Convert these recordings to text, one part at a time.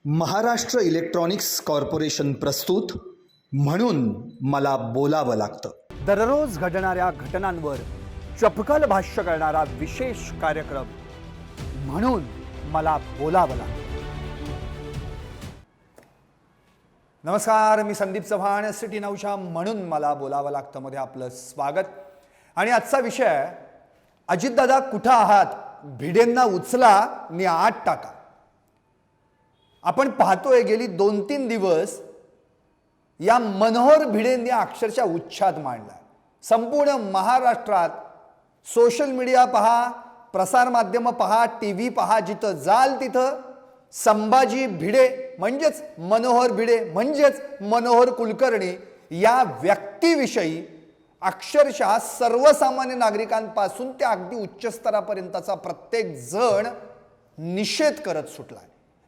Maharashtra electronics corporation प्रस्तुत म्हणून मला बोलावं लागतं. दररोज घडणाऱ्या घटनांवर चपखल भाष्य करणारा विशेष कार्यक्रम म्हणून मला बोलावं लागतं. नमस्कार, मी संदीप चव्हाण. सिटी नाऊच्या म्हणून मला बोलावं लागतं मध्ये आपलं स्वागत. आणि आजचा विषय, अजितदादा कुठं आहात, भिडेंना उचला आणि आत टाका. आपण पाहतोय गेली 2-3 दिवस या मनोहर भिडेंनी अक्षरशः उच्छाद मांडला. संपूर्ण महाराष्ट्रात सोशल मीडिया पहा, प्रसारमाध्यम पहा, टीव्ही पहा, जिथं जाल तिथं संभाजी भिडे म्हणजेच मनोहर भिडे म्हणजेच मनोहर कुलकर्णी या व्यक्तीविषयी अक्षरशः सर्वसामान्य नागरिकांपासून ते अगदी उच्च स्तरापर्यंतचा प्रत्येक जण निषेध करत सुटला.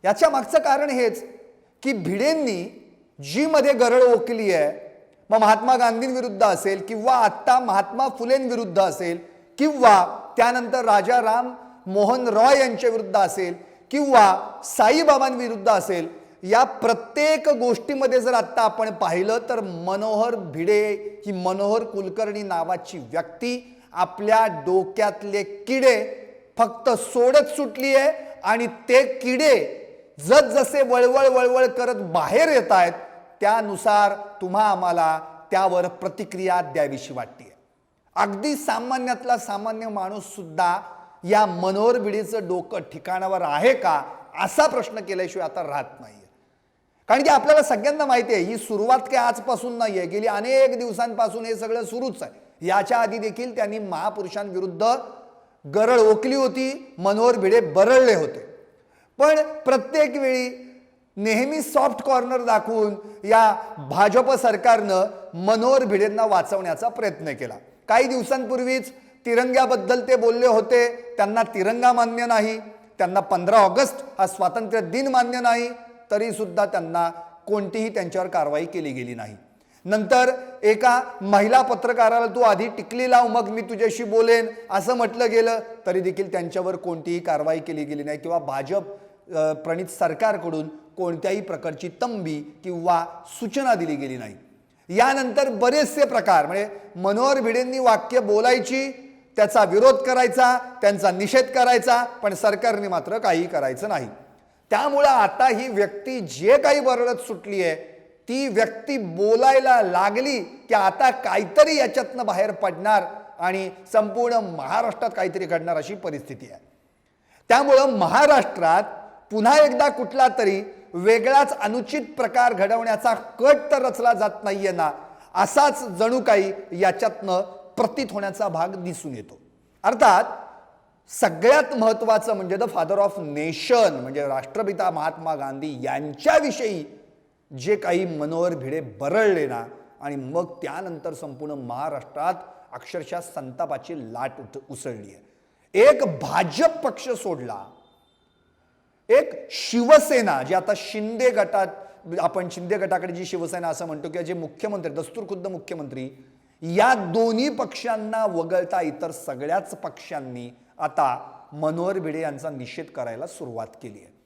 याच्या मागचं कारण हेच की भिडेंनी जी मध्ये गरळ ओकली आहे, मग महात्मा गांधींविरुद्ध असेल किंवा आत्ता महात्मा फुलेंविरुद्ध असेल किंवा त्यानंतर राजा राम मोहन रॉय यांच्या विरुद्ध असेल किंवा साईबाबांविरुद्ध असेल, या प्रत्येक गोष्टीमध्ये जर आत्ता आपण पाहिलं तर मनोहर भिडे ही मनोहर कुलकर्णी नावाची व्यक्ती आपल्या डोक्यातले किडे फक्त सोडत सुटली आहे. आणि ते किडे जसजसे वळवळ वळवळ करत बाहेर येत आहेत त्यानुसार तुम्हा आम्हाला त्यावर प्रतिक्रिया द्यावीशी वाटते. अगदी सामान्यातला सामान्य माणूस सुद्धा या मनोहर भिडेचं डोकं ठिकाणावर आहे का असा प्रश्न केल्याशिवाय आता राहत नाहीये. कारण की आपल्याला सगळ्यांना माहिती आहे ही सुरुवात काही आजपासून नाहीये, गेली अनेक दिवसांपासून हे सगळं सुरूच आहे. याच्या आधी देखील त्यांनी महापुरुषांविरुद्ध गरळ ओकली होती, मनोहर भिडे बरळले होते. पण प्रत्येक वेळी नेहमी सॉफ्ट कॉर्नर दाखवून या भाजप सरकारनं मनोहर भिडेंना वाचवण्याचा प्रयत्न केला. काही दिवसांपूर्वीच तिरंग्याबद्दल ते बोलले होते, त्यांना तिरंगा मान्य नाही, त्यांना 15 ऑगस्ट हा स्वातंत्र्य दिन मान्य नाही, तरी सुद्धा त्यांना कोणतीही त्यांच्यावर कारवाई केली गेली नाही. नंतर एका महिला पत्रकाराला तू आधी टिकली लाव मग मी तुझ्याशी बोलेन असं म्हटलं गेलं, तरी देखील त्यांच्यावर कोणतीही कारवाई केली गेली नाही किंवा भाजप प्रणित सरकारकडून कोणत्याही प्रकारची तंबी किंवा सूचना दिली गेली नाही. यानंतर बरेचसे प्रकार, म्हणजे मनोहर भिडेंनी वाक्य बोलायची, त्याचा विरोध करायचा, त्यांचा निषेध करायचा, पण सरकारने मात्र काही करायचं नाही. त्यामुळे आता ही व्यक्ती जे काही बरळत सुटली आहे ती व्यक्ती बोलायला लागली की आता काहीतरी याच्यातनं बाहेर पडणार आणि संपूर्ण महाराष्ट्रात काहीतरी घडणार अशी परिस्थिती आहे. त्यामुळं महाराष्ट्रात पुन्हा एकदा कुठला तरी वेगळाच अनुचित प्रकार घडवण्याचा कट तर रचला जात नाहीये ना, असाच जणू काही याच्यातनं प्रतीत होण्याचा भाग दिसून येतो. अर्थात सगळ्यात महत्त्वाचं म्हणजे द फादर ऑफ नेशन म्हणजे राष्ट्रपिता महात्मा गांधी यांच्याविषयी जे काही मनोहर भिडे बरळले ना, आणि मग त्यानंतर संपूर्ण महाराष्ट्रात अक्षरशः संतापाची लाट उसळली आहे. एक भाजप पक्ष सोडला, एक शिवसेना जी आता शिंदे गटात, आपण शिंदे गटाकडे जी शिवसेना असं म्हणतो किंवा जे मुख्यमंत्री दस्तूरखुद्द मुख्यमंत्री, या दोन्ही पक्षांना वगळता इतर सगळ्याच पक्षांनी आता मनोहर भिडे यांचा निषेध करायला सुरुवात केली आहे.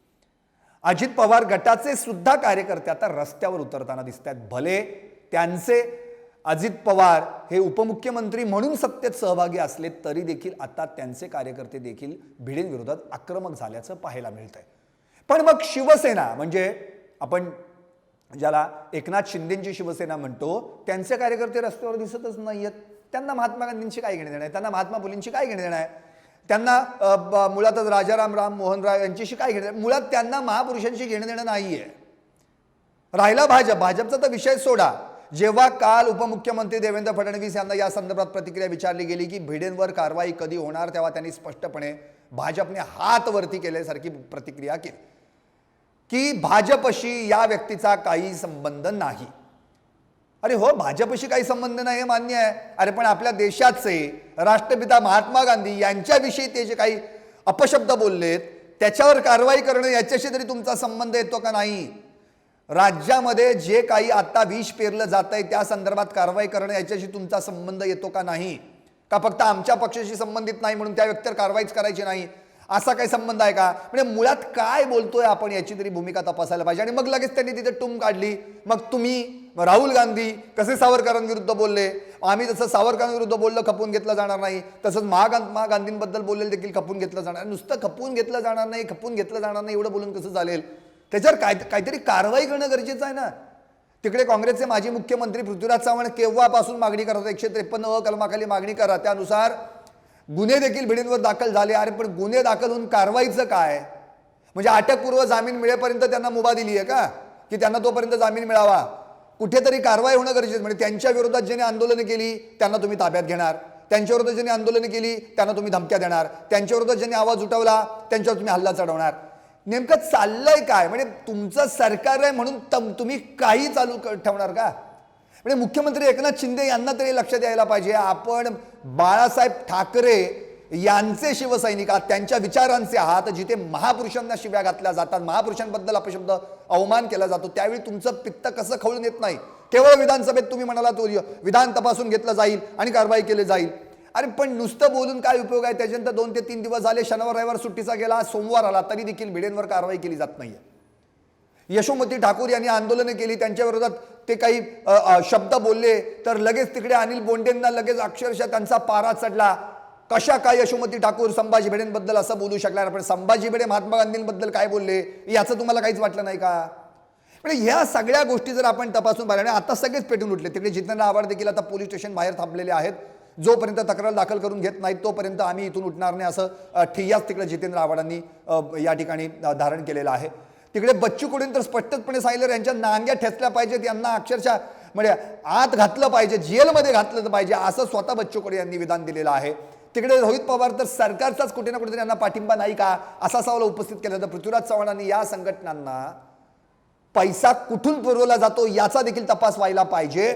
अजित पवार गटाचे सुद्धा कार्यकर्ते आता रस्त्यावर उतरताना दिसत आहेत. भले त्यांचे अजित पवार हे उपमुख्यमंत्री म्हणून सत्तेत सहभागी असले तरी देखील आता त्यांचे कार्यकर्ते देखील भिडेंविरोधात आक्रमक झाल्याचं पाहायला मिळतंय. पण मग शिवसेना म्हणजे आपण ज्याला एकनाथ शिंदेची शिवसेना म्हणतो, त्यांचे कार्यकर्ते रस्त्यावर दिसतच नाहीयेत. त्यांना महात्मा गांधींची काय घेणं देणं आहे, त्यांना महात्मा फुलेंची काय घेणं देणं आहे, त्यांना मुळातच राजाराम राम मोहन राय यांच्याशी काय घेणं, मुळात त्यांना महापुरुषांशी घेणं देणं नाहीये. राहिला भाजपचा तर विषय सोडा. जेव्हा काल उपमुख्यमंत्री देवेंद्र फडणवीस यांना या संदर्भात प्रतिक्रिया विचारली गेली की भिडेंवर कारवाई कधी होणार, तेव्हा त्यांनी स्पष्टपणे भाजपने हात वरती केल्यासारखी प्रतिक्रिया केली की भाजपशी या व्यक्तीचा काही संबंध नाही. अरे हो, भाजपशी काही संबंध नाही हे मान्य आहे. अरे पण आपल्या देशाचे राष्ट्रपिता महात्मा गांधी यांच्याविषयी ते जे काही अपशब्द बोललेत त्याच्यावर कारवाई करणं, याच्याशी तरी तुमचा संबंध येतो का नाही? राज्यामध्ये जे काही आता विष पेरलं जात आहे त्या संदर्भात कारवाई करणं, याच्याशी तुमचा संबंध येतो का नाही? का फक्त आमच्या पक्षाशी संबंधित नाही म्हणून त्या व्यक्तीवर कारवाईच करायची नाही? असा काही संबंध आहे का? म्हणजे मुळात काय बोलतोय आपण याची तरी भूमिका तपासायला पाहिजे. आणि मग लगेच त्यांनी तिथे टूम काढली. मग तुम्ही राहुल गांधी कसे सावरकरांविरुद्ध बोलले, आम्ही जसं सावरकरांविरुद्ध बोललं खपून घेतलं जाणार नाही, तसंच महात्मा गांधींबद्दल बोललेलं देखील खपून घेतलं जाणार. नुसतं खपून घेतलं जाणार नाही, खपून घेतलं जाणार नाही एवढं बोलून कसं चालेल? त्याच्यावर काहीतरी कारवाई करणं गरजेचं आहे ना. तिकडे काँग्रेसचे माजी मुख्यमंत्री पृथ्वीराज चव्हाण केव्हापासून मागणी करतात 153 कलमाखाली मागणी करा, त्यानुसार गुन्हे देखील भिडेंवर दाखल झाले. अरे पण गुन्हे दाखल होऊन कारवाईचं काय? म्हणजे अटकपूर्व जामीन मिळेपर्यंत त्यांना मुभा दिली आहे का, की त्यांना तोपर्यंत जामीन मिळावा? कुठेतरी कारवाई होणं गरजेचं. म्हणजे त्यांच्या विरोधात ज्यांनी आंदोलनं केली त्यांना तुम्ही ताब्यात घेणार, त्यांच्या विरोधात ज्यांनी आंदोलनं केली त्यांना तुम्ही धमक्या देणार, त्यांच्या विरोधात ज्यांनी आवाज उठवला त्यांच्यावर तुम्ही हल्ला चढवणार. नेमकं चाललंय काय? म्हणजे तुमचं सरकार आहे म्हणून तुम्ही काही चालू ठेवणार का? म्हणजे मुख्यमंत्री एकनाथ शिंदे यांना तरी लक्षात यायला पाहिजे, आपण बाळासाहेब ठाकरे यांचे शिवसैनिक आहात, त्यांच्या विचारांचे आहात. जिथे महापुरुषांना शिव्या घातल्या जातात, महापुरुषांबद्दल अपशब्द अवमान केला जातो, त्यावेळी तुमचं पित्त कसं खवळून येत नाही? केवळ विधानसभेत तुम्ही म्हणाला तो विधान तपासून घेतलं जाईल आणि कारवाई केली जाईल. अरे पण नुसतं बोलून काय उपयोग आहे? त्याच्यानंतर 2 ते 3 दिवस झाले, शनिवार रविवार सुट्टीचा गेला, सोमवार आला, तरी देखील भिडेंवर कारवाई केली जात नाहीये. यशोमती ठाकूर यांनी आंदोलनं केली, त्यांच्या विरोधात ते काही शब्द बोलले तर लगेच तिकडे अनिल बोंडेंना लगेच अक्षरशः त्यांचा पारा चढला. कशा काय यशोमती ठाकूर संभाजी भिडेंबद्दल असं बोलू शकणार? पण संभाजी भिडे महात्मा गांधींबद्दल काय बोलले याचं तुम्हाला काहीच वाटलं नाही का? म्हणजे ह्या सगळ्या गोष्टी जर आपण तपासून पाहिल्या, आणि आता सगळेच पेटून उठले. तिकडे जितेंद्र आव्हाड देखील आता पोलीस स्टेशन बाहेर थांबलेले आहेत. जोपर्यंत तक्रार दाखल करून घेत नाहीत तोपर्यंत आम्ही इथून उठणार नाही, असं ठिय्याच तिकडे जितेंद्र आव्हाडांनी या ठिकाणी धारण केलेलं आहे. तिकडे बच्चू कडूंनी तर स्पष्टपणे सांगितलं यांच्या नांग्या ठेचल्या पाहिजेत, यांना अक्षरशः म्हणजे आत घातलं पाहिजे, जेलमध्ये घातलं पाहिजे, असं स्वतः बच्चू कडू यांनी विधान दिलेलं आहे. तिकडे रोहित पवार तर सरकारचाच कुठे ना कुठेतरी यांना पाठिंबा नाही का असा सवाल उपस्थित केला होता. पृथ्वीराज चव्हाणांनी या संघटनांना पैसा कुठून पुरवला जातो याचा देखील तपास व्हायला पाहिजे.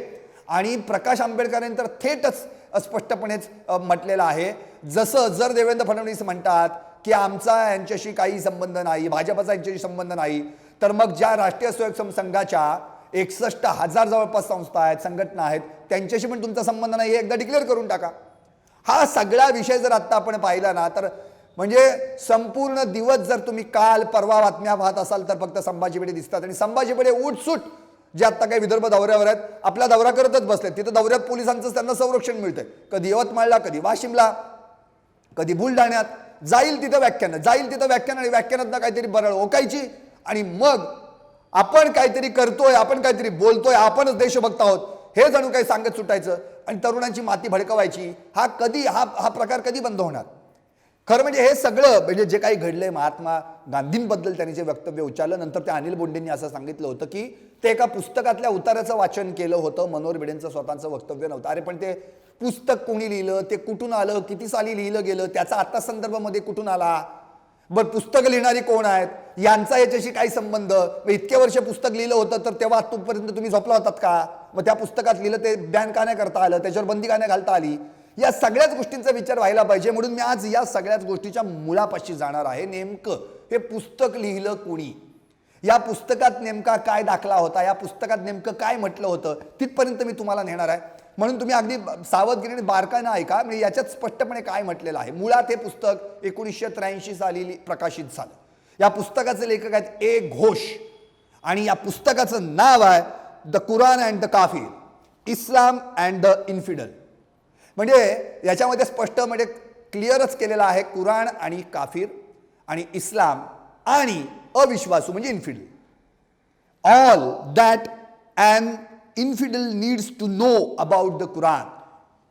आणि प्रकाश आंबेडकरांनी तर थेटच स्पष्टपणेच म्हटलेलं आहे, जसं जर देवेंद्र फडणवीस म्हणतात की आमचा यांच्याशी काही संबंध नाही, भाजपचा यांच्याशी संबंध नाही, तर मग ज्या राष्ट्रीय स्वयंसेवक संघाच्या 61,000 जवळपास संस्था आहेत, संघटना आहेत, त्यांच्याशी पण तुमचा संबंध नाही हे एकदा डिक्लेअर करून टाका. हा सगळा विषय जर आता आपण पाहिला ना, तर म्हणजे संपूर्ण दिवस जर तुम्ही काल परवा बातम्या पाहत असाल तर फक्त संभाजी भिडे दिसतात. आणि संभाजी भिडे उठसूट जे आता काही विदर्भ दौऱ्यावर आहेत, आपला दौरा करतच बसले. तिथं दौऱ्यात पोलिसांचं त्यांना संरक्षण मिळतंय, कधी यवतमाळला, कधी वाशिमला, कधी बुलढाण्यात. जाईल तिथं व्याख्यानं, जाईल तिथं व्याख्यान, आणि व्याख्यानात काहीतरी बरळ ओकायची, आणि मग आपण काहीतरी करतोय, आपण काहीतरी बोलतोय, आपणच देशभक्त आहोत हे जणू काही सांगत सुटायचं आणि तरुणांची माती भडकवायची. हा प्रकार कधी बंद होणार? खरं म्हणजे हे सगळं म्हणजे जे काही घडलंय, महात्मा गांधींबद्दल त्यांनी जे वक्तव्य उच्चारलं, नंतर त्या अनिल बोंडेंनी असं सांगितलं होतं की ते एका पुस्तकातल्या उताराचं वाचन केलं होतं, मनोहर भिडेंचं स्वतःचं वक्तव्य नव्हतं. अरे पण ते पुस्तक कोणी लिहिलं, ते कुठून आलं, किती साली लिहिलं गेलं, त्याचा आता संदर्भामध्ये कुठून आला, बरं पुस्तक लिहिणारी कोण आहेत, यांचा याच्याशी काही संबंध, इतके वर्ष पुस्तक लिहिलं होतं तर तेव्हा आतापर्यंत तुम्ही झोपला होतात का? मग त्या पुस्तकात लिहिलं ते बॅन का नाही करता आलं, त्याच्यावर बंदी का नाही घालता आली? या सगळ्याच गोष्टींचा विचार व्हायला पाहिजे. म्हणून मी आज या सगळ्याच गोष्टीच्या मुळापाशी जाणार आहे. नेमकं हे पुस्तक लिहिलं कोणी, या पुस्तकात नेमका काय दाखला होता, या पुस्तकात नेमकं काय म्हटलं होतं, तिथपर्यंत मी तुम्हाला नेणार आहे. म्हणून तुम्ही अगदी सावधगिरीने बारकाईनं ऐका. म्हणजे याच्यात स्पष्टपणे काय म्हटलेलं आहे. मुळात हे पुस्तक 1983 साली प्रकाशित झालं. या पुस्तकाचे लेखक आहेत ए घोष, आणि या पुस्तकाचं नाव आहे द कुरान अँड द काफिर, इस्लाम अँड द इन्फिडल. म्हणजे याच्यामध्ये स्पष्ट म्हणजे क्लिअरच केलेलं आहे, कुराण आणि काफिर आणि इस्लाम आणि अविश्वासू म्हणजे infidel. All that and infidel needs to know about the Quran.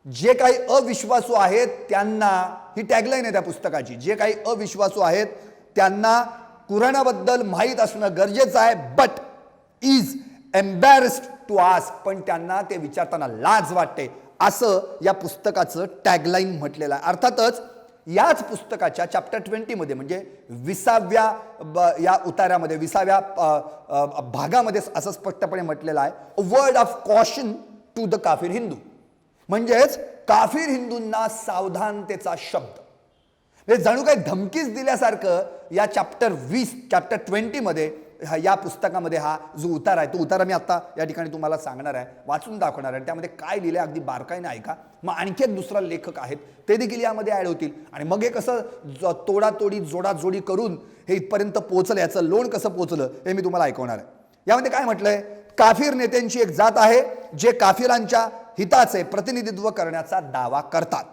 जे काही अविश्वासू आहेत त्यांना, ही टॅगलाईन आहे त्या पुस्तकाची, जे काही अविश्वासू आहेत त्यांना कुराणाबद्दल माहीत असणं गरजेचं आहे. बट इज एम्बॅरेस्ड टू आस्क, पण त्यांना ते विचारताना लाज वाटते, असं या पुस्तकाचं टॅगलाईन म्हटलेलं आहे. अर्थातच याच पुस्तकाच्या चॅप्टर 20 मध्ये म्हणजे 20व्या या उतार्यामध्ये 20व्या भागामध्ये असं स्पष्टपणे म्हटलेलं आहे, a word of caution to the काफिर हिंदू. म्हणजेच काफिर हिंदूंना सावधानतेचा शब्द, म्हणजे जणू काही धमकीच दिल्यासारखं या चॅप्टर 20 मध्ये या पुस्तकामध्ये हा जो उतारा आहे तो उतारा मी आता या ठिकाणी तुम्हाला सांगणार आहे, वाचून दाखवणार आहे. त्यामध्ये काय लिहिलं अगदी बारकाईने ऐका. मग आणखी एक दुसरा लेखक आहेत ते देखील यामध्ये ॲड होतील आणि मग हे कसं तोडातोडी जोडाजोडी करून हे इथपर्यंत पोहोचलं, याचं लोण कसं पोहोचलं हे मी तुम्हाला ऐकवणार आहे. यामध्ये काय म्हटलंय, काफिर नेत्यांची एक जात आहे जे काफिरांच्या हिताचे प्रतिनिधित्व करण्याचा दावा करतात,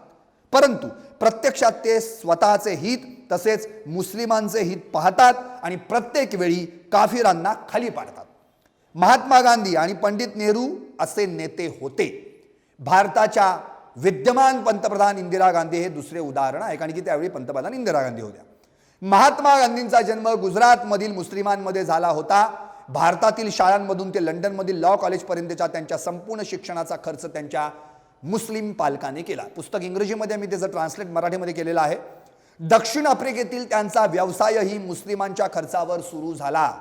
परंतु प्रत्यक्षात ते स्वतःचे हित तसेच मुस्लिमांचे हित पाहतात आणि प्रत्येक वेळी काफिरांना खाली पाडतात. महात्मा गांधी आणि पंडित नेहरू असे नेते होते. भारताच्या विद्यमान पंतप्रधान इंदिरा गांधी हे दुसरे उदाहरण आहे, कारण की त्यावेळी पंतप्रधान इंदिरा गांधी होत्या. महात्मा गांधींचा जन्म गुजरातमधील मुस्लिमांमध्ये झाला होता. भारतातील शाळांमधून ते लंडनमधील लॉ कॉलेजपर्यंतच्या त्यांच्या संपूर्ण शिक्षणाचा खर्च त्यांच्या मुस्लिम पालकांनी केला. पुस्तक इंग्रजीमध्ये मी त्याचं ट्रान्सलेट मराठीमध्ये केलेलं आहे. दक्षिण आफ्रिकेतील त्यांचा व्यवसायही मुस्लिमांच्या खर्चावर सुरू झाला.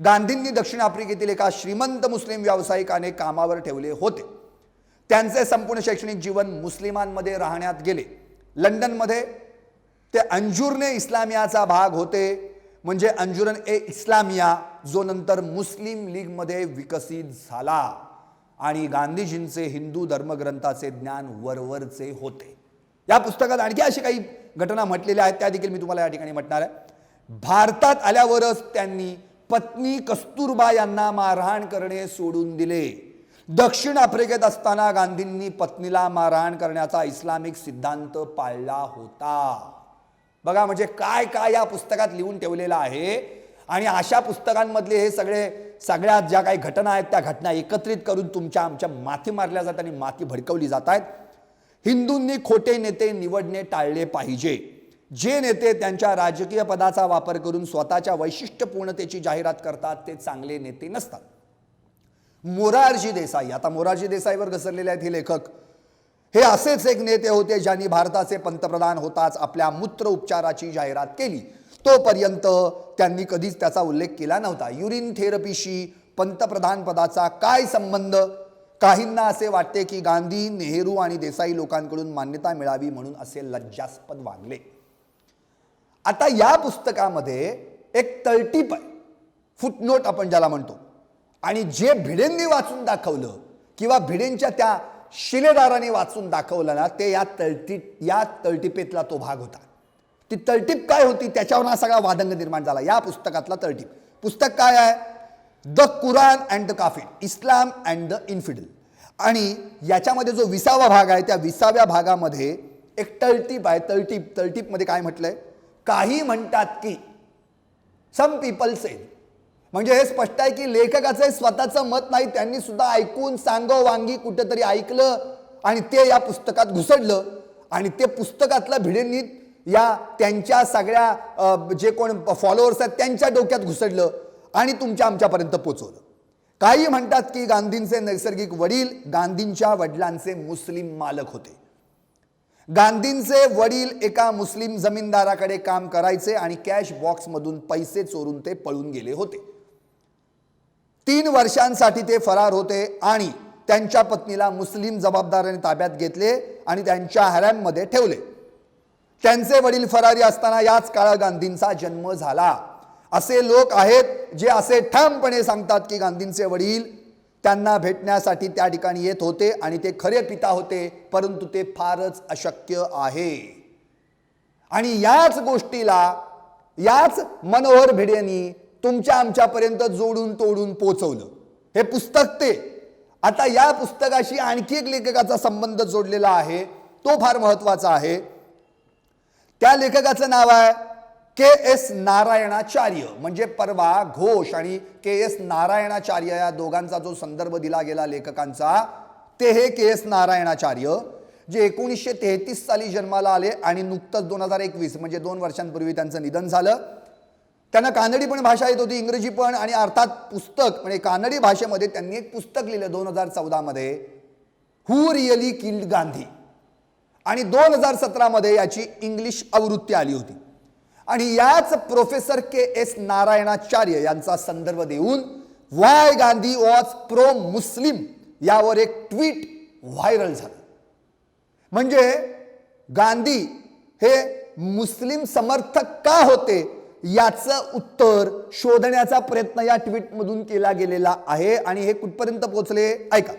गांधींनी दक्षिण आफ्रिकेतील एका श्रीमंत मुस्लिम व्यावसायिकाने कामावर ठेवले होते. त्यांचे संपूर्ण शैक्षणिक जीवन मुस्लिमांमध्ये राहण्यात गेले. लंडनमध्ये ते अंजुरने इस्लामियाचा भाग होते, म्हणजे अंजुरन ए इस्लामिया, जो नंतर मुस्लिम लीगमध्ये विकसित झाला आणि गांधीजींचे हिंदू धर्मग्रंथाचे ज्ञान वरवरचे होते. या पुस्तकात आणखी अशी काही घटना म्हटलेल्या आहेत, त्या देखील मी तुम्हाला या ठिकाणी म्हटणार आहे. भारतात आल्यावरच त्यांनी पत्नी कस्तुरबा यांना मारहाण करणे सोडून दिले. दक्षिण आफ्रिकेत असताना गांधींनी पत्नीला मारहाण करण्याचा इस्लामिक सिद्धांत पाळला होता. बघा म्हणजे काय काय या पुस्तकात लिहून ठेवलेलं आहे. आणि अशा पुस्तकांमधले हे सगळ्यात ज्या काही घटना आहेत त्या घटना एकत्रित करून तुमच्या आमच्या माथी मारल्या जातात आणि माथी भडकवली जात आहेत. हिंदूंनी खोटे नेते निवडणे टाळले पाहिजे. जे नेते त्यांच्या राजकीय पदाचा वापर करून स्वतःच्या वैशिष्ट्यपूर्णतेची जाहिरात करतात ते चांगले नेते नसतात. मोरारजी देसाई, आता मोरारजी देसाईवर घसरलेले आहेत हे लेखक, हे असेच एक नेते होते ज्यांनी भारताचे पंतप्रधान होताच आपल्या मूत्र उपचाराची जाहिरात केली. तोपर्यंत त्यांनी कधीच त्याचा उल्लेख केला नव्हता. युरिन थेरपीशी पंतप्रधान पदाचा काय संबंध? काहींना असे वाटते की गांधी, नेहरू आणि देसाई लोकांकडून मान्यता मिळावी म्हणून असे लज्जास्पद वागले. आता या पुस्तकामध्ये एक तळटीप आहे, फुटनोट आपण ज्याला म्हणतो, आणि जे भिडेंनी वाचून दाखवलं किंवा भिडेंच्या त्या शिलेदाराने वाचून दाखवलं ना, ते या तळटीपेतला तो भाग होता. ती तळटीप काय होती त्याच्यावर हा सगळा वादंग निर्माण झाला. या पुस्तकातला तळटीप पुस्तक काय आहे? द कुरान अँड द काफिर, इस्लाम अँड द इन्फिडल. आणि याच्यामध्ये जो 20वा भाग आहे त्या 20व्या भागामध्ये एक तळटीप आहे. तळटीपमध्ये काय म्हटलंय? काही म्हणतात की, सम पीपल से, म्हणजे हे स्पष्ट आहे की लेखकाचं स्वतःचं मत नाही, त्यांनी सुद्धा ऐकून सांगोवांगी कुठेतरी ऐकलं आणि ते या पुस्तकात घुसडलं आणि ते पुस्तकातलं भिडेंनी या त्यांच्या सगळ्या जे कोण फॉलोअर्स आहेत त्यांच्या डोक्यात घुसडलं आणि तुमच्या आमच्यापर्यंत पोचवलं. काही म्हणतात की गांधींचे नैसर्गिक वडील गांधींच्या वडिलांचे मुस्लिम मालक होते. गांधींचे वडील एका मुस्लिम जमीनदाराकडे काम करायचे आणि कॅश बॉक्समधून पैसे चोरून ते पळून गेले होते. 3 वर्षांसाठी ते फरार होते आणि त्यांच्या पत्नीला मुस्लिम जबाबदाराने ताब्यात घेतले आणि त्यांच्या हॅरममध्ये ठेवले. त्यांचे वडील फरारी असताना याच काळात गांधींचा जन्म झाला. असे लोक आहेत जे असे ठामपणे सांगतात की गांधींचे वडील त्यांना भेटण्यासाठी त्या ठिकाणी येत होते आणि ते खरे पिता होते, परंतु ते फारच अशक्य आहे. आणि याच गोष्टीला याच मनोहर भिडेंनी तुमच्या आमच्यापर्यंत जोडून तोडून पोचवलं हे पुस्तक. ते आता या पुस्तकाशी आणखी एक लेखकाचा संबंध जोडलेला आहे, तो फार महत्वाचा आहे. त्या लेखकाचं नाव आहे के.एस. नारायणाचार्य. म्हणजे परवा घोष आणि के.एस. नारायणाचार्य या दोघांचा जो संदर्भ दिला गेला लेखकांचा, ते हे के.एस. नारायणाचार्य, जे 1933 साली जन्माला आले आणि नुकतंच 2021 म्हणजे 2 वर्षांपूर्वी त्यांचं निधन झालं. त्यांना कानडी पण भाषा येत होती, इंग्रजी पण, आणि अर्थात पुस्तक म्हणजे कानडी भाषेमध्ये त्यांनी एक पुस्तक लिहिलं 2014 मध्ये, हू रिअली किल्ड गांधी, आणि 2017 मध्ये याची इंग्लिश आवृत्ती आली होती. आणि याच प्रोफेसर के.एस. नारायणाचार्य यांचा संदर्भ देऊन वाय गांधी वॉज प्रो मुस्लिम यावर एक ट्विट व्हायरल झालं. म्हणजे गांधी हे मुस्लिम समर्थक का होते याचं उत्तर शोधण्याचा प्रयत्न या ट्विटमधून केला गेलेला आहे. आणि हे कुठपर्यंत पोहोचले ऐका.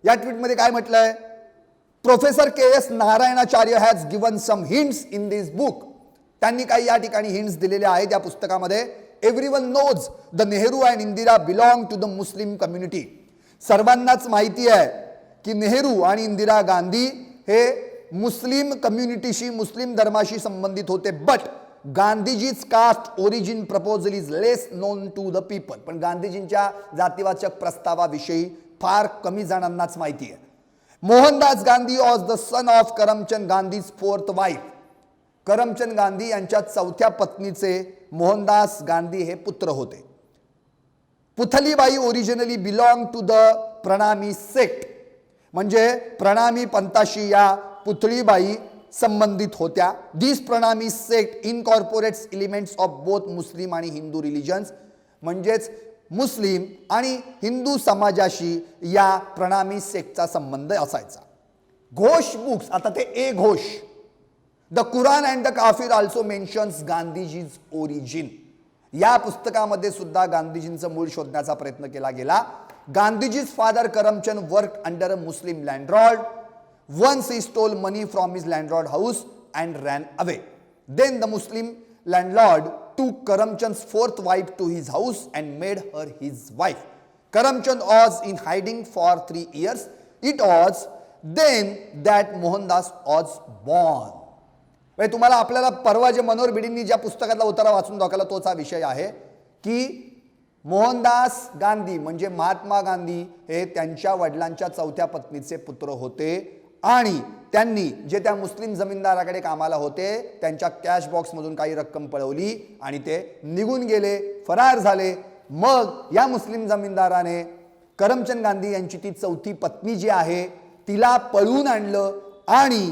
या ट्विटमध्ये काय म्हटलंय? Professor KS Narayanacharya has given some hints in this book. त्यांनी काही या ठिकाणी हिंट्स दिलेले आहेत या पुस्तकामध्ये. Everyone knows the Nehru and Indira belong to the Muslim community. सर्वांनाच माहिती आहे की नेहरू आणि इंदिरा गांधी हे मुस्लिम कम्युनिटीशी, मुस्लिम धर्माशी संबंधित होते. But Gandhiji's caste origin proposal is less known to the people. पण गांधीजींच्या जातीवाचक प्रस्तावाविषयी फार कमी जणांनाच माहिती आहे. Mohandas Gandhi was the son of Karamchand Gandhi's fourth wife. Karamchand Gandhi यांच्या चौथ्या पत्नीचे मोहनदास गांधी हे पुत्र होते. Putlibai originally belong to the Pranami sect. म्हणजे प्रणामी पंथाशी या पुतळीबाई संबंधित होत्या. This Pranami sect incorporates elements of both Muslim आणि हिंदू रिलिजन्स. म्हणजेच मुस्लिम आणि हिंदू समाजाशी या प्रणामी सेक्टचा संबंध असायचा. घोष बुक्स, आता ते A Ghosh, the Quran and the kafir also mentions Gandhiji's origin. या पुस्तकामध्ये सुद्धा गांधीजींचं मूळ शोधण्याचा प्रयत्न केला गेला. Gandhiji's father Karamchand worked under a Muslim landlord. Once he stole money from his landlord house and ran away. Then the Muslim landlord took Karamchand's fourth wife to his house and made her his wife. Karamchand was in hiding for 3 years. It was then that Mohandas was born. म्हणजे तुम्हाला आपल्याला परवा जे मनोहर भिडेंनी ज्या पुस्तकातला उतारा वाचून दाखवला तोच हा विषय आहे की मोहनदास गांधी म्हणजे महात्मा गांधी हे त्यांच्या वडिलांच्या चौथ्या पत्नीचे पुत्र होते. आणि त्यांनी जे त्या मुस्लिम जमीनदाराकडे कामाला होते त्यांच्या कॅश बॉक्समधून काही रक्कम पळवली आणि ते निघून गेले, फरार झाले. मग या मुस्लिम जमीनदाराने करमचंद गांधी यांची ती चौथी पत्नी जी आहे तिला पळवून आणलं आणि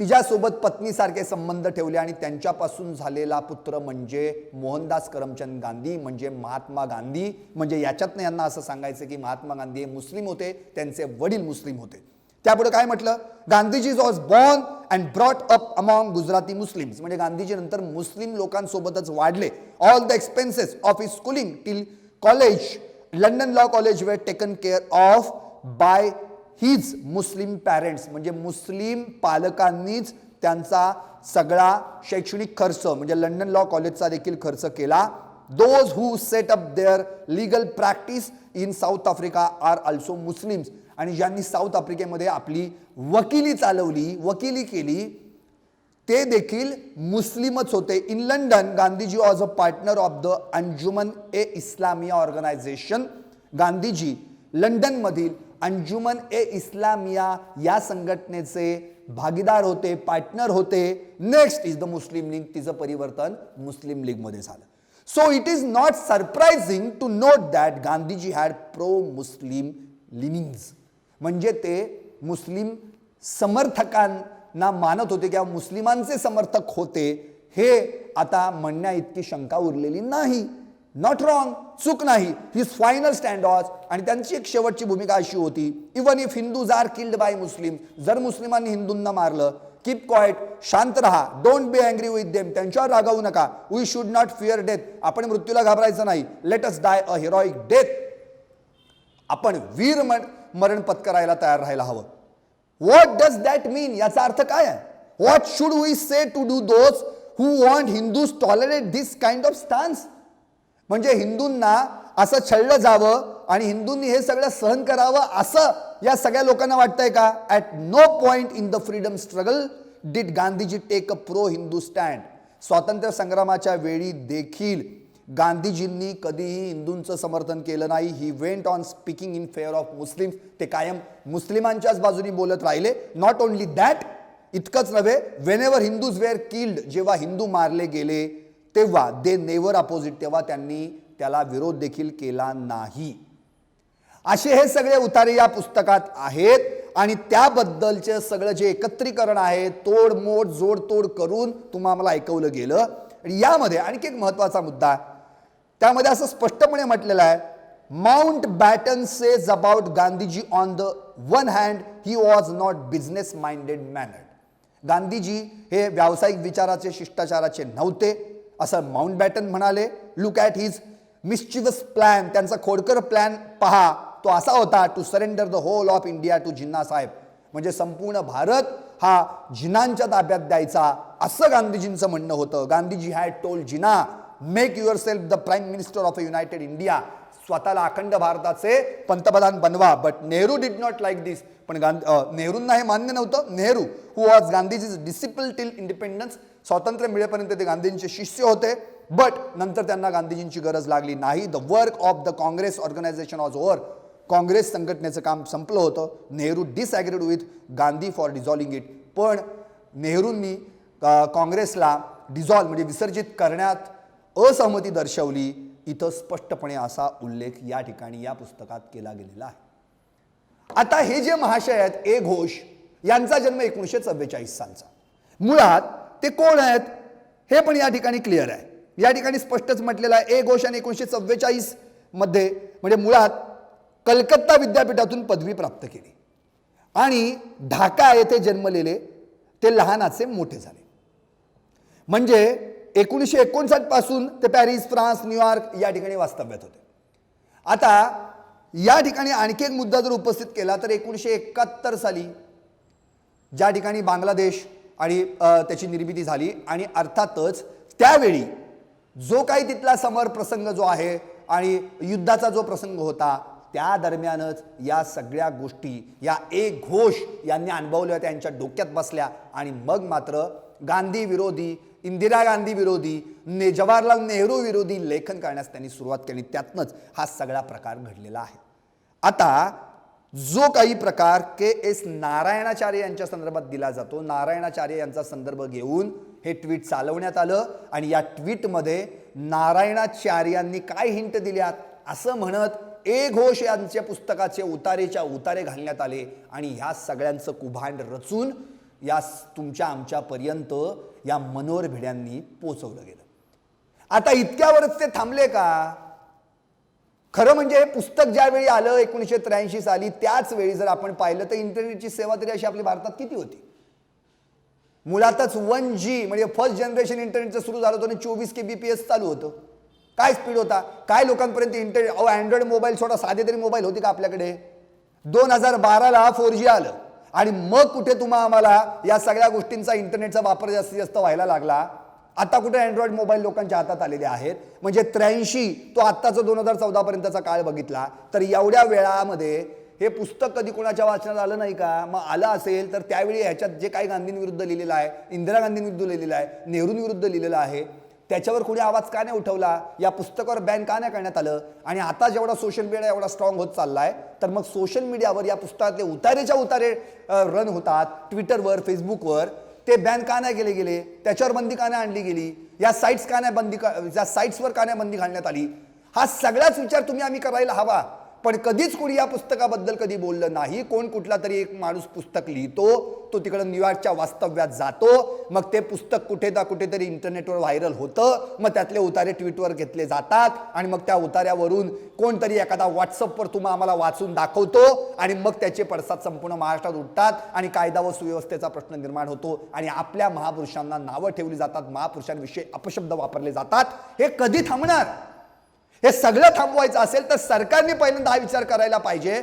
तिच्यासोबत पत्नीसारखे संबंध ठेवले आणि त्यांच्यापासून झालेला पुत्र म्हणजे मोहनदास करमचंद गांधी म्हणजे महात्मा गांधी. म्हणजे याच्यातनं यांना असं सांगायचं की महात्मा गांधी हे मुस्लिम होते, त्यांचे वडील मुस्लिम होते. त्यापुढे काय म्हटलं? Gandhiji was born and brought up among Gujarati Muslims. म्हणजे गांधीजी नंतर मुस्लिम लोकांसोबतच वाढले. All the expenses of his schooling till college London law college where taken care of by his Muslim parents. म्हणजे मुस्लिम पालकांनीच त्यांचा सगळा शैक्षणिक खर्च म्हणजे लंडन लॉ कॉलेजचा देखील खर्च केला. Those who set up their legal practice in South Africa are also Muslims. आणि ज्यांनी साऊथ आफ्रिकेमध्ये आपली वकिली चालवली, वकिली केली ते देखील मुस्लिमच होते. In London Gandhiji was a partner of the Anjuman e Islamia organisation. Gandhiji लंडनमधील अंजुमन ए इस्लामिया या संघटनेचे भागीदार होते, पार्टनर होते. Next is the Muslim League. तिचं परिवर्तन मुस्लिम लीगमध्ये झालं. So it is not surprising to note that Gandhiji had pro Muslim leanings. म्हणजे ते मुस्लिम समर्थकांना मानत होते किंवा मुस्लिमांचे समर्थक होते. हे आता म्हणण्या इतकी शंका उरलेली नाही. नॉट रॉंग, चूक नाही. हिज फायनल स्टँड वॉज, आणि त्यांची एक शेवटची भूमिका अशी होती, even if Hindus are killed by Muslim. जर मुस्लिमांनी हिंदूंना मारलं, कीप क्वाइट, शांत रहा, don't be angry with them, त्यांच्यावर रागावू नका. We should not fear death, आपण मृत्यूला घाबरायचं नाही. Let us die a heroic death, आपण वीर मरण पत्करायला तयार राहायला हवं. What does that mean? याचा अर्थ काय आहे? What should we say to do those who want Hindus tolerate this kind of stance? म्हणजे हिंदूंना असं छळलं जावं आणि हिंदूंनी हे सगळं सहन करावं असं या सगळ्या लोकांना वाटतंय का? At no point in the freedom struggle did Gandhiji take a pro Hindu stand. स्वातंत्र्य संग्रामाच्या वेळी देखील गांधीजींनी कधीही हिंदूंचं समर्थन केलं नाही. He went on speaking in fair of Muslims. ते कायम मुस्लिमांच्याच बाजूनी बोलत राहिले. नॉट ओनली दॅट, इतकंच नव्हे, whenever Hindus were killed, जेव्हा हिंदू मारले गेले तेव्हा दे नेव्हर अपोजिट, तेव्हा त्यांनी त्याला विरोध देखील केला नाही. असे हे सगळे उतारे या पुस्तकात आहेत आणि त्याबद्दलचे सगळं जे एकत्रीकरण आहे तोडमोड जोडतोड करून तुम्हाला ऐकवलं गेलं. आणि यामध्ये आणखी एक महत्त्वाचा मुद्दा, त्यामध्ये असं स्पष्टपणे म्हटलेलं आहे, Mountbatten says about Gandhiji on the one hand he was not business minded manner. Gandhiji हे व्यावसायिक विचाराचे शिष्टाचाराचे नव्हते असं माउंटबॅटन म्हणाले. Look at his mischievous plan, त्यांचा खोडकर प्लॅन पहा, तो असा होता, to surrender the whole of India to Jinnah sahib, म्हणजे संपूर्ण भारत हा जिनांच्या ताब्यात द्यायचा, असं गांधीजींचं म्हणणं होतं. Gandhiji had told Jinnah, make yourself the prime minister of a united India, स्वतःला अखंड भारताचे पंतप्रधान बनवा. But Nehru did not like this, पण नेहरूंना हे मान्य नव्हतं. Nehru who was Gandhiji's disciple till independence, स्वातंत्र्य मिळेपर्यंत ते गांधीजींचे शिष्य होते, बट नंतर त्यांना गांधीजींची गरज लागली नाही. The work of the Congress organisation was over, Congress संघटनेचं काम संपलं होतं. Nehru disagreed with Gandhi for dissolving it, पण नेहरूंनी काँग्रेसला डिझॉल्व म्हणजे विसर्जित करण्यात असहमती दर्शवली. इथं स्पष्टपणे असा उल्लेख या ठिकाणी या पुस्तकात केला गेलेला आहे. आता हे जे महाशय आहेत ए घोष, यांचा जन्म 1944 सालचा. मुळात ते कोण आहेत हे पण या ठिकाणी क्लिअर आहे. या ठिकाणी स्पष्टच म्हटलेलं आहे, ए घोष यांनी 1944 मध्ये म्हणजे मुळात कलकत्ता विद्यापीठातून पदवी प्राप्त केली आणि ढाका येथे जन्मलेले ते लहानाचे मोठे झाले. म्हणजे 1959 पासून ते पॅरिस, फ्रान्स, न्यूयॉर्क या ठिकाणी वास्तव्यात होते. आता या ठिकाणी आणखी एक मुद्दा जर उपस्थित केला तर 1971 साली ज्या ठिकाणी बांगलादेश आणि त्याची निर्मिती झाली आणि अर्थातच त्यावेळी जो काही तिथला समर प्रसंग जो आहे आणि युद्धाचा जो प्रसंग होता, त्या दरम्यानच या सगळ्या गोष्टी या एक घोष यांनी अनुभवल्या, त्यांच्या डोक्यात बसल्या आणि मग मात्र गांधी विरोधी, इंदिरा गांधी विरोधी, जवाहरलाल नेहरू विरोधी लेखन करण्यास त्यांनी सुरुवात केली. त्यातनंच हा सगळा प्रकार घडलेला आहे. आता जो काही प्रकार के एस नारायणाचार्य यांच्या संदर्भात दिला जातो, नारायणाचार्य यांचा संदर्भ घेऊन हे ट्विट चालवण्यात आलं आणि या ट्विटमध्ये नारायणाचार्यांनी काय हिंट दिल्यात असं म्हणत ए घोष यांच्या पुस्तकाचे उतारेच्या उतारे घालण्यात आले आणि ह्या सगळ्यांचं कुभांड रचून या तुमच्या आमच्यापर्यंत या मनोहर भिड्यांनी पोचवलं गेलं. आता इतक्यावरच ते थांबले का? खरं म्हणजे हे पुस्तक ज्यावेळी आलं 1983 साली, त्याच वेळी जर आपण पाहिलं तर इंटरनेटची सेवा तरी अशी आपल्या भारतात किती होती? मुळातच 1G म्हणजे फर्स्ट जनरेशन इंटरनेटचं सुरू झालं होतं आणि 24 kbps चालू होतं. काय स्पीड होता, काय लोकांपर्यंत इंटरनेट. अँड्रॉइड मोबाईल सोडा, साधे तरी मोबाईल होते का आपल्याकडे? 2012ला 4G आलं आणि मग कुठे आम्हाला या सगळ्या गोष्टींचा इंटरनेटचा वापर जास्तीत जास्त व्हायला लागला. आता कुठे अँड्रॉइड मोबाईल लोकांच्या हातात आलेले आहेत. म्हणजे 83 तो आत्ताचा 2014 पर्यंतचा काळ बघितला तर एवढ्या वेळामध्ये हे पुस्तक कधी कोणाच्या वाचनात आलं नाही का? मग आलं असेल तर त्यावेळी ह्याच्यात जे काही गांधींविरुद्ध लिहिलेलं आहे, इंदिरा गांधींविरुद्ध लिहिलेलं आहे, नेहरूंविरुद्ध लिहिलेलं आहे, त्याच्यावर कोणी आवाज का नाही उठवला? या पुस्तकावर बॅन का नाही करण्यात आलं? आणि आता जेवढा सोशल मीडिया एवढा स्ट्रॉंग होत चाललाय तर मग सोशल मीडियावर या पुस्तकातले उतारेच्या उतारे रन होतात, ट्विटरवर, फेसबुकवर, ते बॅन का नाही केले गेले? त्याच्यावर बंदी का नाही आणली गेली? या साईट्स का नाही या साईट्सवर का नाही बंदी घालण्यात आली? हा सगळाच विचार आम्ही करायला हवा. पण कधीच कोणी या पुस्तकाबद्दल कधी बोललं नाही. कोण कुठला तरी एक माणूस पुस्तक लिहितो, तो तिकडे न्यूयॉर्कच्या वास्तव्यात जातो, मग ते पुस्तक कुठेतरी इंटरनेटवर व्हायरल होतं, मग त्यातले उतारे ट्विटवर घेतले जातात आणि मग त्या उतार्यावरून कोणतरी एखादा व्हॉट्सअपवर आम्हाला वाचून दाखवतो आणि मग त्याचे पडसाद संपूर्ण महाराष्ट्रात उठतात आणि कायदा व सुव्यवस्थेचा प्रश्न निर्माण होतो आणि आपल्या महापुरुषांना नावं ठेवली जातात, महापुरुषांविषयी अपशब्द वापरले जातात. हे कधी थांबणार? हे सगळं थांबवायचं असेल तर सरकारने पहिल्यांदा हा विचार करायला पाहिजे.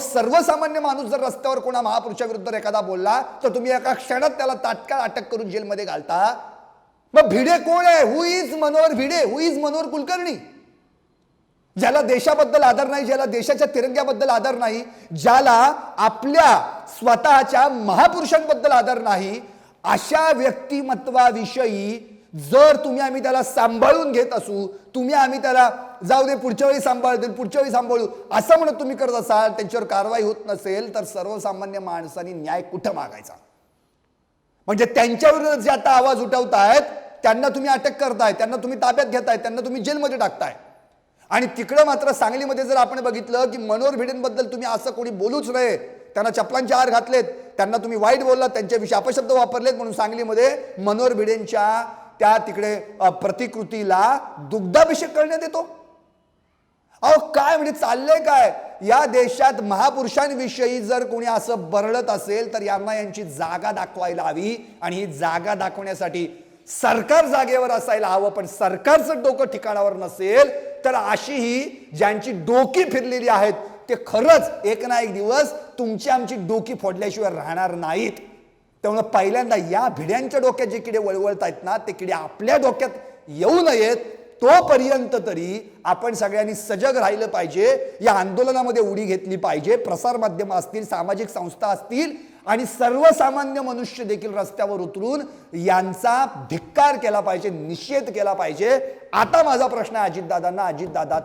सर्वसामान्य माणूस जर रस्त्यावर कोणा महापुरुषाविरुद्ध एखादा बोलला तर तुम्ही एका क्षणात त्याला तात्काळ अटक करून जेलमध्ये घालता. मग भिडे कोण आहे? Who is Manohar Bhide? Who is Manohar Kulkarni? ज्याला देशाबद्दल आदर नाही, ज्याला देशाच्या तिरंग्याबद्दल आदर नाही, ज्याला आपल्या स्वतःच्या महापुरुषांबद्दल आदर नाही, अशा व्यक्तिमत्वाविषयी जर आम्ही त्याला सांभाळून घेत असू, आम्ही त्याला जाऊ दे पुढच्या वेळी सांभाळू असं म्हणत तुम्ही करत असाल, त्यांच्यावर कारवाई होत नसेल तर सर्वसामान्य माणसांनी न्याय कुठं मागायचा? म्हणजे त्यांच्यावर जे आता आवाज उठवतायत त्यांना तुम्ही अटक करताय, त्यांना तुम्ही ताब्यात घेताय, त्यांना तुम्ही जेलमध्ये टाकताय. आणि तिकडं मात्र सांगलीमध्ये जर आपण बघितलं की मनोहर भिडेंबद्दल तुम्ही असं कोणी बोलूच नये, त्यांना चपलांचे हार घातलेत, त्यांना तुम्ही वाईट बोललात, त्यांच्याविषयी अपशब्द वापरलेत म्हणून सांगलीमध्ये मनोहर भिडेंच्या त्या तिकडे प्रतिकृतीला दुग्धाभिषेक करण्यात येतो. अहो काय म्हणजे चाललंय काय? या देशात महापुरुषांविषयी जर कोणी असं बरळत असेल तर यांना यांची जागा दाखवायला हवी आणि ही जागा दाखवण्यासाठी सरकार जागेवर असायला हवं, पण सरकारचं डोकं ठिकाणावर नसेल तर अशी ही ज्यांची डोकी फिरलेली आहेत ते खरंच एक ना एक दिवस तुमची आमची डोकी फोडल्याशिवाय राहणार नाहीत. त्यामुळे पहिल्यांदा या भिड्यांच्या डोक्यात जे किडे वळवळत आहेत ना ते किडे आपल्या डोक्यात येऊ नयेत तोपर्यंत तरी आपण सगळ्यांनी सजग राहिलं पाहिजे. या आंदोलनामध्ये उडी घेतली पाहिजे. प्रसार माध्यम असतील, सामाजिक संस्था असतील आणि सर्वसामान्य मनुष्य देखील रस्त्यावर उतरून यांचा धिक्कार केला पाहिजे, निषेध केला पाहिजे. आता माझा प्रश्न आहे अजितदादांना, अजितदादा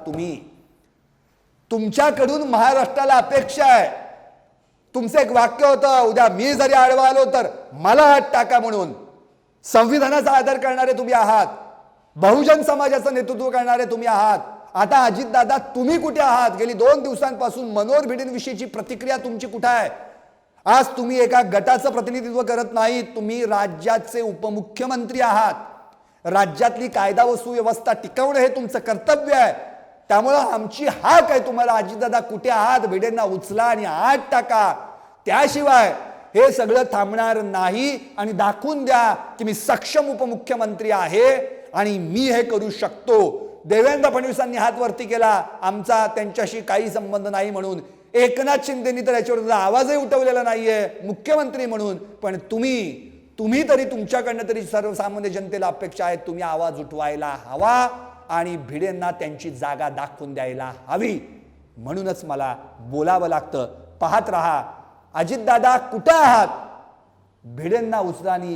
तुमच्याकडून महाराष्ट्राला अपेक्षा आहे. तुमचं एक वाक्य होतं, उद्या मी जरी आडवा आलो तर मला हात टाका म्हणून. संविधानाचा आदर करणारे तुम्ही आहात, बहुजन समाजाचं नेतृत्व करणारे तुम्ही आहात. आता अजितदादा तुम्ही कुठे आहात? गेली 2 दिवसांपासून मनोहर भिडेंविषयीची प्रतिक्रिया तुमची कुठे आहे? आज तुम्ही एका गटाचं प्रतिनिधित्व करत नाहीत, तुम्ही राज्याचे उपमुख्यमंत्री आहात. राज्यातली कायदा व सुव्यवस्था टिकवणं हे तुमचं कर्तव्य आहे. त्यामुळं आमची हाक आहे तुम्हाला, अजितदादा कुठे आहात? भिडेंना उचला आणि आत टाका. त्याशिवाय हे सगळं थांबणार नाही. आणि दाखवून द्या की मी सक्षम उपमुख्यमंत्री आहे आणि मी हे करू शकतो. देवेंद्र फडणवीसांनी हात वरती केला, आमचा त्यांच्याशी काही संबंध नाही म्हणून. एकनाथ शिंदेनी तर याच्यावर आवाजही उठवलेला नाहीये मुख्यमंत्री म्हणून. पण तुम्ही तरी तुमच्याकडनं तरी सर्वसामान्य जनतेला अपेक्षा आहे, तुम्ही आवाज उठवायला हवा आणि भिडेंना त्यांची जागा दाखवून द्यायला हवी. म्हणूनच मला बोलावं लागतं. पाहत रहा. अजितदादा कुठं आहात? भिडेंना उचलानी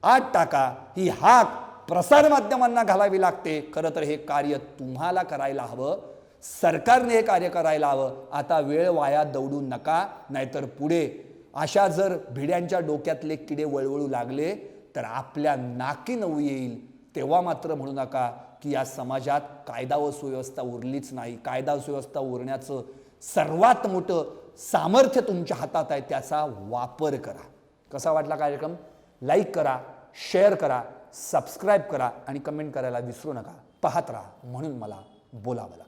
आत टाका ही हाक प्रसार माध्यमांना घालावी लागते. खरं तर हे कार्य तुम्हाला करायला हवं, सरकारने हे कार्य करायला हवं. आता वेळ वाया दौडू नका, नाहीतर पुढे अशा जर भिड्यांच्या डोक्यातले किडे वळवळू लागले तर आपल्या नाकी नऊ येईल. तेव्हा मात्र म्हणू नका की या समाजात कायदा व सुव्यवस्था उरलीच नाही. कायदा व सुव्यवस्था उरण्याचं सर्वात मोठं सामर्थ्य तुमच्या हातात आहे, त्याचा वापर करा. कसा वाटला कार्यक्रम? लाईक करा, शेअर करा, सबस्क्राईब करा आणि कमेंट करायला विसरू नका. पाहत राहा म्हणून मला बोलावं लागतं.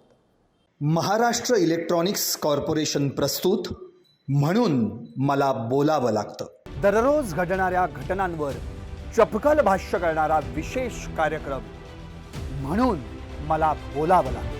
महाराष्ट्र इलेक्ट्रॉनिक्स कॉर्पोरेशन प्रस्तुत म्हणून मला बोलावं लागतं. दररोज घडणाऱ्या घटनांवर चपखल भाष्य करणारा विशेष कार्यक्रम म्हणून मला बोलावं लागतं.